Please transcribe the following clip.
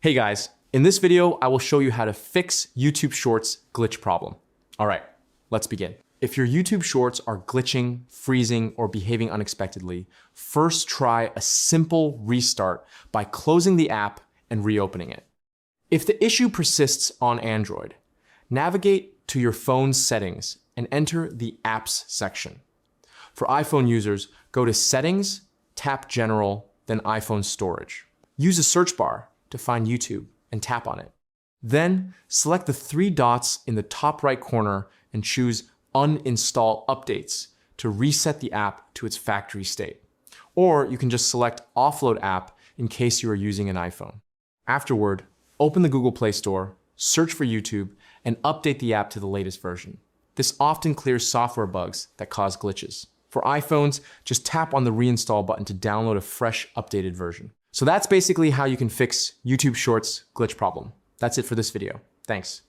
Hey guys, in this video, I will show you how to fix YouTube Shorts glitch problem. All right, let's begin. If your YouTube Shorts are glitching, freezing, or behaving unexpectedly, first try a simple restart by closing the app and reopening it. If the issue persists on Android, navigate to your phone's settings and enter the Apps section. For iPhone users, go to Settings, tap General, then iPhone Storage. Use a search bar to find YouTube and tap on it. Then select the three dots in the top right corner and choose Uninstall Updates to reset the app to its factory state. Or you can just select Offload App in case you are using an iPhone. Afterward, open the Google Play Store, search for YouTube, and update the app to the latest version. This often clears software bugs that cause glitches. For iPhones, just tap on the reinstall button to download a fresh, updated version. So that's basically how you can fix YouTube Shorts glitch problem. That's it for this video. Thanks.